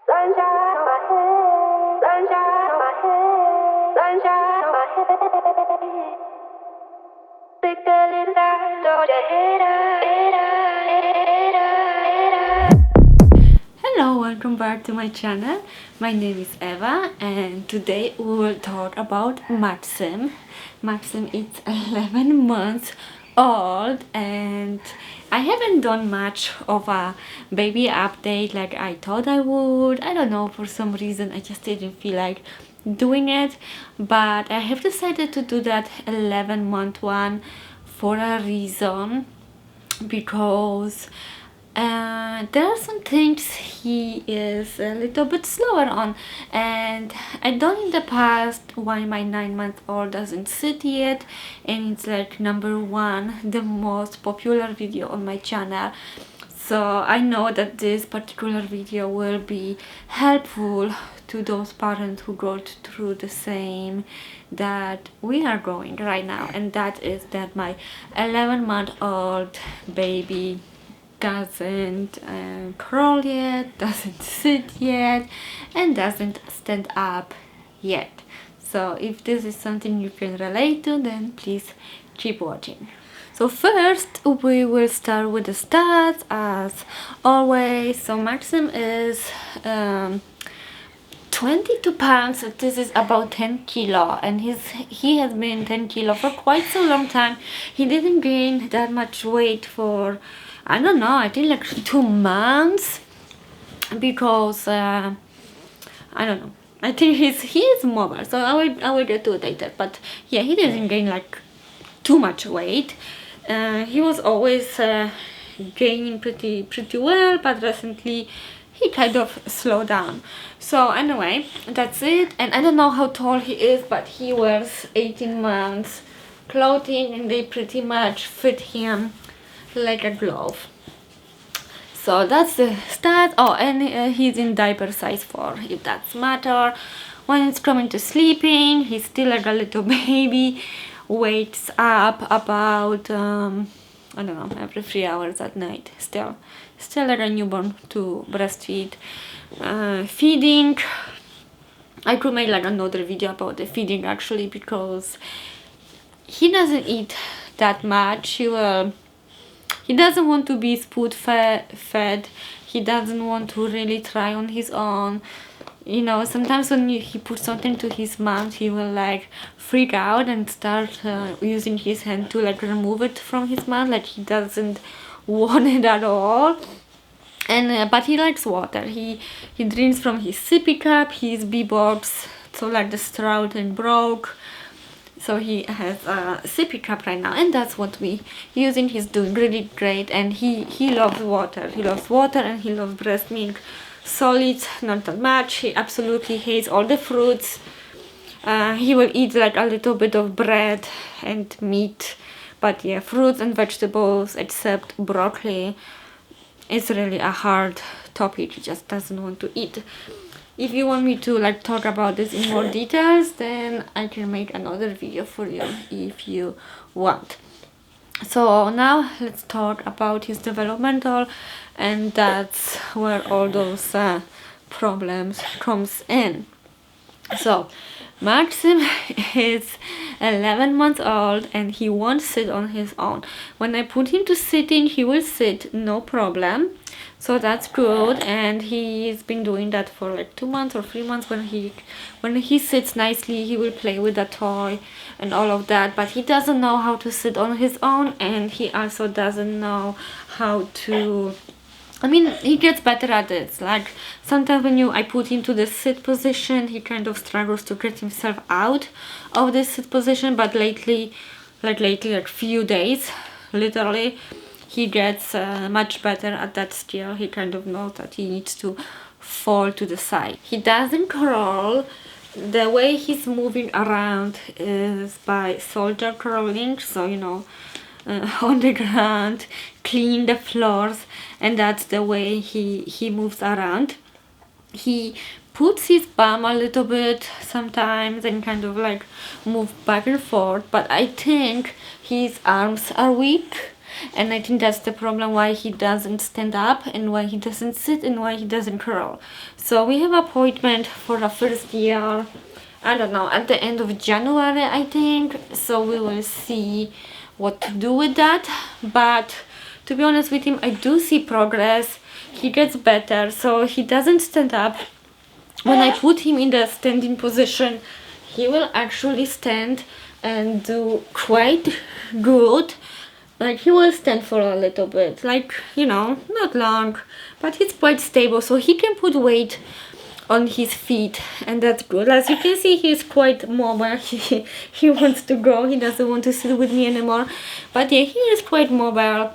Sunshine on my head, sunshine on my head, sunshine on my head. Stick the little light on your head. Hello, welcome back to my channel. My name is Eva and today we will talk about Maxim. Maxim is 11 months old and I haven't done much of a baby update like I thought I would. I don't know, for some reason I just didn't feel like doing it, but I have decided to do that 11-month one for a reason, because there are some things he is a little bit slower on, and I done in the past why my 9-month-old doesn't sit yet, and it's like number one, the most popular video on my channel. So I know that this particular video will be helpful to those parents who go through the same that we are going right now, and that is that my 11-month-old baby doesn't crawl yet, doesn't sit yet, and doesn't stand up yet. So if this is something you can relate to, then please keep watching. So first we will start with the stats as always. So Maxim is 22 pounds, so this is about 10 kilo, and he has been 10 kilo for quite so long time. He didn't gain that much weight for, I don't know, I think like 2 months, because I don't know, I think he is mobile, so I will get to it later. But yeah, he didn't gain like too much weight. He was always gaining pretty well, but recently he kind of slowed down. So anyway, that's it. And I don't know how tall he is, but he wears 18 months clothing and they pretty much fit him like a glove. So that's the stat. Oh, and he's in diaper size 4, if that's matter. When it's coming to sleeping, he's still like a little baby. Wakes up about I don't know, every 3 hours at night. Still like a newborn to breastfeed. Feeding, I could make like another video about the feeding actually, because he doesn't eat that much. He doesn't want to be spoon fed. He doesn't want to really try on his own. You know, sometimes when he puts something to his mouth, he will like freak out and start using his hand to like remove it from his mouth, like he doesn't want it at all. And but he likes water. He drinks from his sippy cup, his bebops, so like the straw and broke. So he has a sippy cup right now, and that's what we using. He's doing really great, and he loves water. He loves water and he loves breast milk. Solids, not that much. He absolutely hates all the fruits. He will eat like a little bit of bread and meat, but yeah, fruits and vegetables except broccoli, it's really a hard topic. He just doesn't want to eat. If you want me to like talk about this in more details, then I can make another video for you if you want. So now let's talk about his developmental, and that's where all those problems comes in. So Maxim is 11 months old and he won't sit on his own. When I put him to sitting, he will sit, no problem. So that's good, and he's been doing that for like 2 months or 3 months. When he sits nicely, he will play with the toy and all of that, but he doesn't know how to sit on his own, and he also doesn't know how to, I mean, he gets better at it. Like sometimes when I put him to the sit position, he kind of struggles to get himself out of this sit position, but lately like few days, literally, he gets much better at that skill. He kind of knows that he needs to fall to the side. He doesn't crawl. The way he's moving around is by soldier crawling, so you know, on the ground, clean the floors, and that's the way he moves around. He puts his bum a little bit sometimes and kind of like move back and forth, but I think his arms are weak, and I think that's the problem, why he doesn't stand up and why he doesn't sit and why he doesn't crawl. So we have appointment for the first year, I don't know, at the end of January, I think. So we will see what to do with that. But to be honest with him, I do see progress. He gets better, so he doesn't stand up. When I put him in the standing position, he will actually stand and do quite good. Like, he will stand for a little bit, like, you know, not long, but he's quite stable, so he can put weight on his feet, and that's good. As you can see, he's quite mobile. He wants to go, he doesn't want to sit with me anymore, but yeah, he is quite mobile.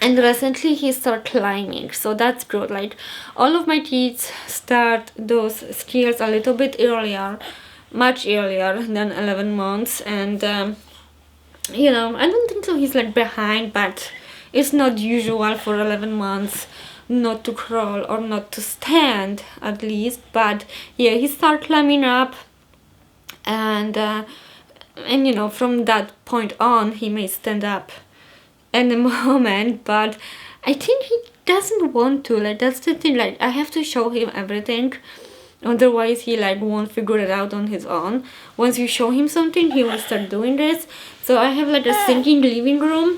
And recently he started climbing, so that's good. Like, all of my kids start those skills a little bit earlier, much earlier than 11 months, and you know, I don't think so he's like behind, but it's not usual for 11 months not to crawl or not to stand, at least. But yeah, he started climbing up, and you know, from that point on he may stand up in the moment, but I think he doesn't want to. Like, that's the thing, like, I have to show him everything, otherwise he like won't figure it out on his own. Once you show him something, he will start doing this. So I have like a sinking living room,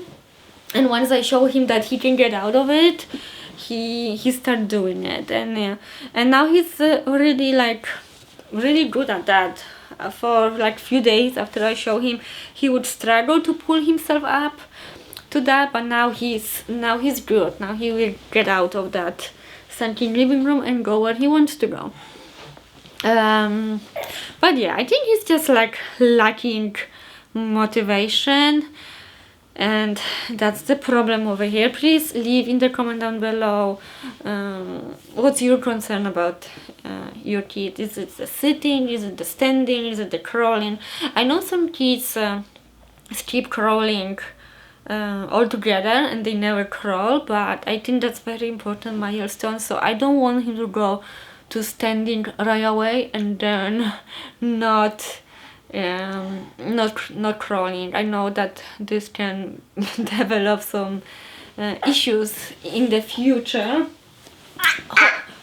and once I show him that he can get out of it, he start doing it. And yeah, and now he's really like really good at that. For like few days after I show him, he would struggle to pull himself up to that, but now he's good. Now he will get out of that sunken living room and go where he wants to go. But yeah, I think he's just like lacking motivation, and that's the problem over here. Please leave in the comment down below what's your concern about your kid. Is it the sitting, is it the standing, is it the crawling? I know some kids skip crawling altogether and they never crawl, but I think that's very important milestone. So I don't want him to go to standing right away and then not crawling. I know that this can develop some issues in the future.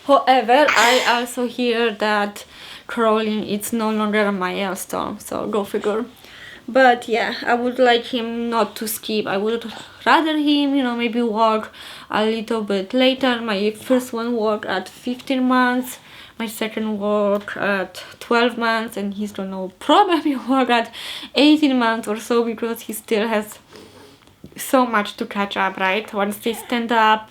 However, I also hear that crawling is no longer a milestone, so go figure. But yeah, I would like him not to skip. I would rather him, you know, maybe walk a little bit later. My first one walked at 15 months. My second walk at 12 months, and he's gonna probably walk at 18 months or so, because he still has so much to catch up, right? Once they stand up,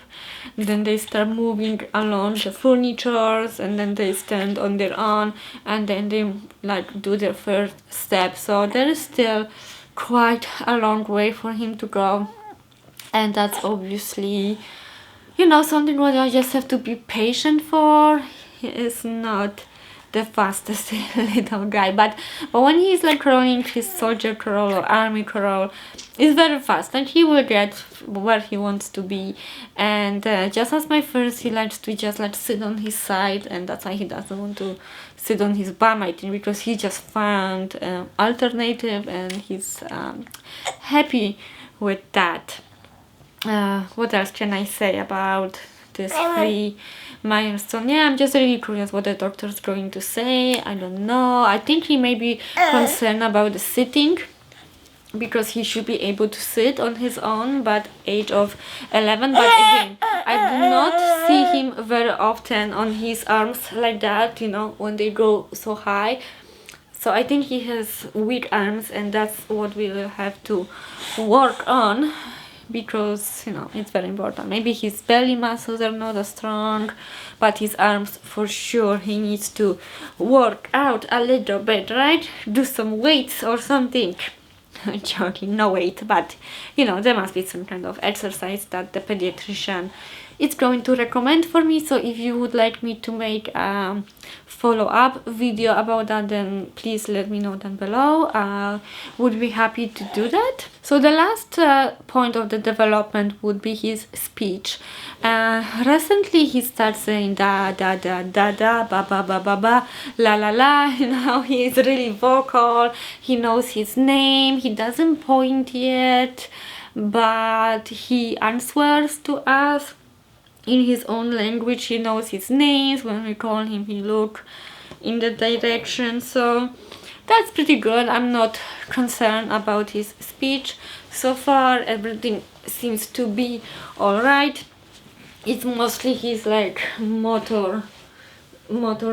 then they start moving along the furnitures, and then they stand on their own, and then they like do their first step. So there is still quite a long way for him to go, and that's obviously, you know, something what I just have to be patient for. He is not the fastest little guy, but when he's like crawling his soldier crawl or army crawl, it's very fast, and he will get where he wants to be. And just as my first, he likes to just like sit on his side, and that's why he doesn't want to sit on his bum, I think, because he just found alternative, and he's happy with that. What else can I say about this free milestone? Yeah, I'm just really curious what the doctor's going to say. I don't know. I think he may be concerned about the sitting, because he should be able to sit on his own, but age of 11. But again, I do not see him very often on his arms like that, you know, when they go so high. So I think he has weak arms, and that's what we will have to work on, because, you know, it's very important. Maybe his belly muscles are not as strong, but his arms, for sure, he needs to work out a little bit, right? Do some weights or something. Joking, no weight, but you know, there must be some kind of exercise that the pediatrician is going to recommend for me. So if you would like me to make a follow-up video about that, then please let me know down below. Would be happy to do that. So the last point of the development would be his speech. Recently he starts saying da da da da da, ba ba ba ba ba, la la la. You know, he is really vocal. He knows his name. He doesn't point yet, but he answers to us in his own language. He knows his names. When we call him, he look in the direction, so that's pretty good. I'm not concerned about his speech so far. Everything seems to be all right. It's mostly his like motor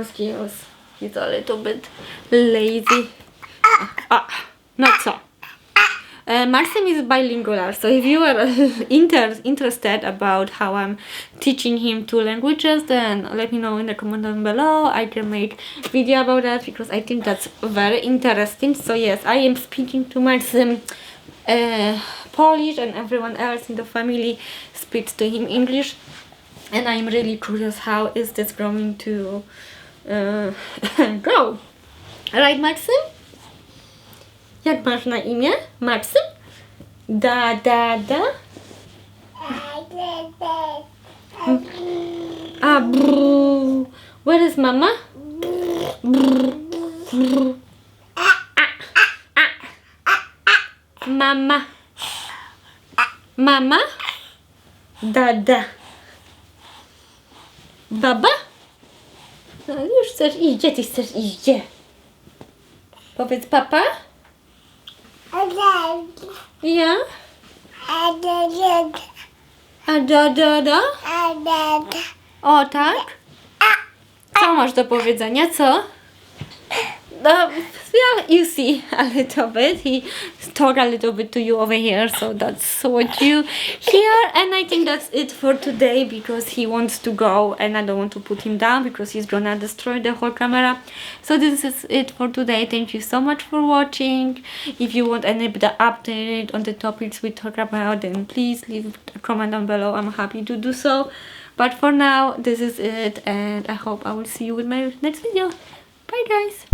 skills. He's a little bit lazy. Not so. Marcin is bilingual, so if you are interested about how I'm teaching him 2 languages, then let me know in the comment down below. I can make video about that because I think that's very interesting. So yes, I am speaking to Marcin Polish, and everyone else in the family speaks to him English, and I'm really curious how is this going to go. Right, Marcin? Jak masz na imię? Marcin? Da. Brr. Where is mama? Brr. Brr. Mama. Mama? Da. Baba? No już chcesz iść. Gdzie ty chcesz iść? Gdzie? Powiedz papa. Ja? A da? O tak? Co masz do powiedzenia? Co? Yeah, you see a little bit. He talked a little bit to you over here, so that's what you hear. And I think that's it for today because he wants to go and I don't want to put him down because he's gonna destroy the whole camera. So this is it for today. Thank you so much for watching. If you want any update on the topics we talk about, then please leave a comment down below. I'm happy to do so. But for now, this is it, and I hope I will see you in my next video. Bye guys!